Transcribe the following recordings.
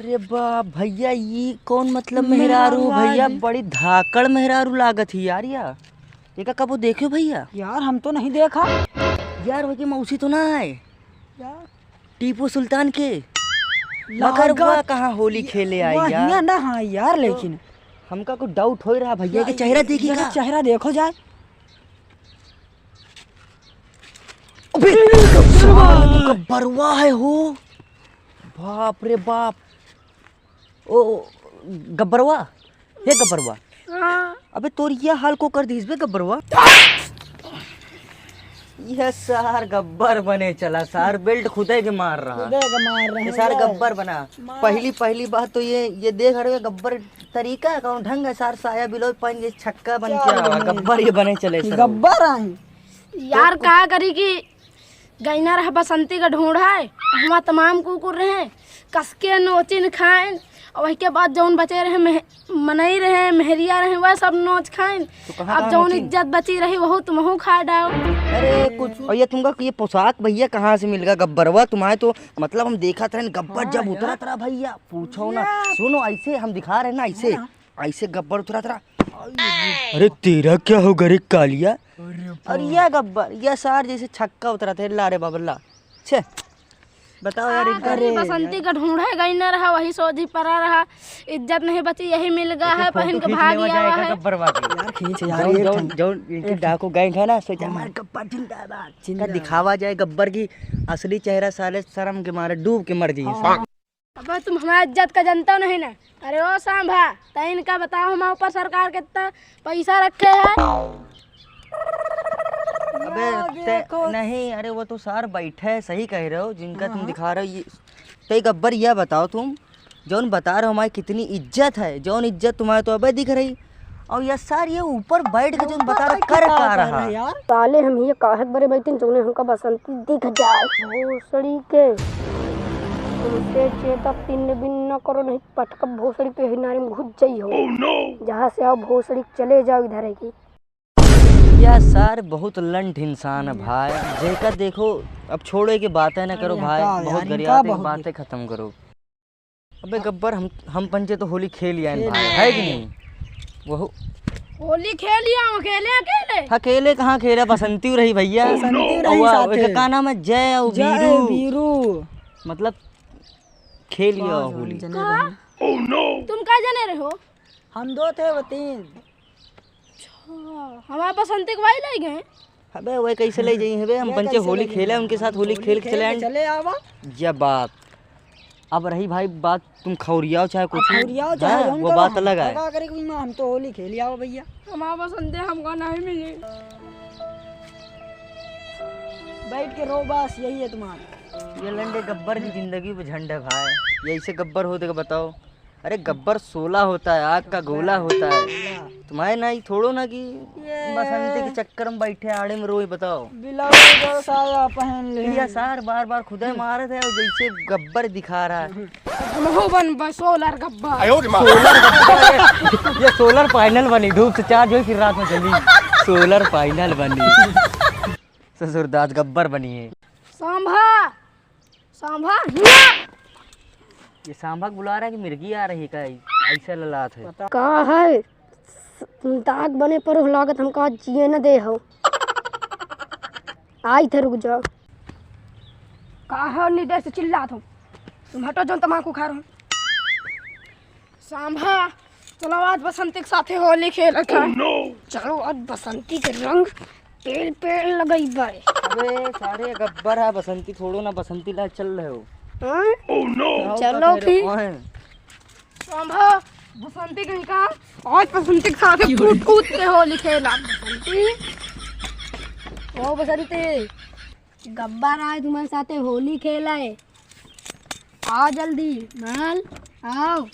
अरे बाप भैया, ये कौन मतलब मेहरारू भैया? बड़ी धाकड़ मेहरारू लागत ही यार। ये का कबो देखे भैया? यार हम तो नहीं देखा यार वही मौसी तो ना है यार। टीपू सुल्तान के मगर वह कहाँ होली खेले आई यार ना। हाँ यार, लेकिन हमका कुछ डाउट हो रहा भैया के चेहरा देखिएगा। चेहरा देखो जाए। गब्बरवा है हो। बाप रे बाप। ओ गब्बरवा, ये गब्बरवा। अबे तोर ये हाल को कर दीस बे गब्बरवा। यह सार गब्बर बने चला, सार बेल्ट खुदे के मार रहा। ये सार गब्बर बना। पहली बात तो ये देख रहे गब्बर तरीका कौन ढंग है। सार साया बिलो पन ये छक्का बन के गब्बर ये बने चले गब्बर आए यार। का करी कि गैना रहा बसंती का ढूंढा है, वहाँ तमाम कुकुर रहे कसके नोचिन खाएं, और वही के बाद जौन बचे रहे मनई रहे मेहरिया रहे वह सब नोच खाएं। अब जौन इज्जत बची रही वह तुमहू खा डाओ। अरे कुछ और ये तुमका ये पोशाक भैया कहाँ से मिल गया गब्बरवा तुम्हारे? तो मतलब हम देखा था गब्बर जब उतरा था भैया, पूछो ना। सुनो ऐसे हम दिखा रहे ना, ऐसे गब्बर उतरा था। अरे तेरा क्या हो गरीब कालिया? और यह गब्बर यह सार जैसे छक्का उतरा था। लारे बाबल्ला छे बताओ यार। बसंती का ढूंढा गई न रहा, वही सोझी पड़ा रहा। इज्जत नहीं बची, यही मिल गया है, पहन के भाग गया है गब्बरवा की। यार खींच यार जो इनकी डाकू गए है ना, सोचा हमारे गब्बर जिंदाबाद जिंदा दिखावा जाए। गब्बर की असली चेहरा साले शर्म के मारे डूब के मर गई। अब तुम हमारा इज्जत का जनता नहीं ना। अरे ओ सांभा, तैन का बताओ हमारे ऊपर सरकार कितना पैसा रखे है? अबे नहीं, अरे वो तो सार बैठे है, सही कह रहे हो जिनका तुम दिखा रहे हो। ये तो गब्बर यह बताओ तुम जौन बता रहे हो हमारी कितनी इज्जत है, जौन इज्जत तुम्हारे तो अबे दिख रही। और ये सार ये ऊपर बैठ के जो बता रहे कर का रहा यार। साले हम ये काहत बड़े बैठे जोने हमका बसंती दिख जाए भोसड़ी के। तुमसे चेता तीन बिन न करो, नहीं पटक भोसड़ी के हिनारे में घुस जाई हो। जहाँ से आओ भोसड़ी चले जाओ इधर की। यह सार बहुत लंठ इंसान है भाई। जेका देखो अब छोड़े की बातें ना करो भाई, बहुत गरियाते की बातें खत्म करो। अबे गब्बर हम पंचे तो होली खेल आए भाई, है कि नहीं? वो होली खेलिया अकेले अकेले कहाँ खेला, बसंती रही भैया। का नाम है? जय और वीरू। मतलब खेल लिया होली। तुम क्या जाने रहे हो? हम दो थे, वो तीन। हमारे बसंती को वही ले गए। अबे वो कैसे ले जाइए? हम पंचे होली खेले, उनके साथ होली खेल चले आवा। यह बात अब रही भाई, बात तुम खौरियाओ चाहे कुछ वो बात अलग है। हम तो होली खेल आओ भैया। हमारे बसंती हमको नहीं मिली। बैठ के रो, बस यही है तुम्हारा। ये लंडे गब्बर की जिंदगी पे झंड है भाई। यही से गब्बर होते बताओ। अरे गब्बर 16 होता है, आग का गोला होता है। तुम्हारे नहीं थोड़ो ना कि बसंती के चक्कर में बैठे आड़े में रोए। बताओ साया पहन ले। ये सार बार खुदे मारे थे, जैसे गब्बर दिखा रहा है। सोलर गब्बर। ये सोलर पैनल बनी, धूप से चार्ज हुई फिर रात में चली। सोलर पैनल बनी, ससुरदास गब्बर बनी है। सांभा ये सांभा बुला रहा है कि मिर्गी आ रही है? ऐसा ललात है। कहा है दाग बने पर लागत हम कहा जिए न दे हो। आई थे, रुक जाओ। कहा है निदेश से चिल्ला तुम हटो जो तमाकू खा रहा हूँ। सांभा चलो आज बसंती के साथे होली खेल रखा। चलो आज बसंती के रंग पेड़ लगई बारे। अबे सारे गब्बर है, बसंती थोड़ो ना, बसंती ला चल रहे हो। चलो फिर सांभा बसंती कहीं का आज बसंती के साथ कूद के होली खेला। बसंती गब्बर आए तुम्हारे साथ होली खेला है। आओ जल्दी माल, आओ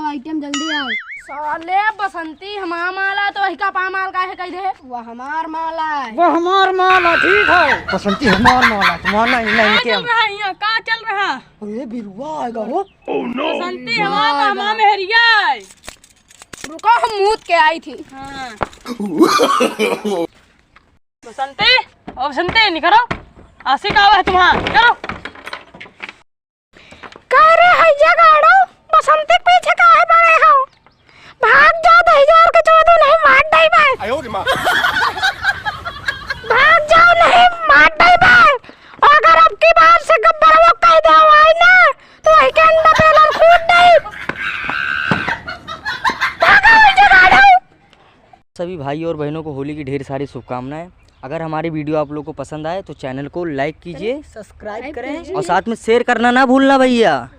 आइटम जल्दी आओ। साले बसंती हमारा माला तो वही का पामाल का है कह दे। वो हमार माला है। वो हमार माला ठीक है। बसंती हमार माला तुम्हारा नहीं चल रहा है यहाँ का चल रहा। अरे बिरुआ आएगा हो। बसंती हमारा मेहरिया है। रुको हम मूत के आई थी। बसंती निकलो, आशिक आवा है तुम्हारा। चलो कह रहे हैं जगाड़ो। सभी भाई और बहनों को होली की ढेर सारी शुभकामनाएं। अगर हमारी वीडियो आप लोग को पसंद आए तो चैनल को लाइक कीजिए सब्सक्राइब करें और साथ में शेयर करना ना भूलना भैया।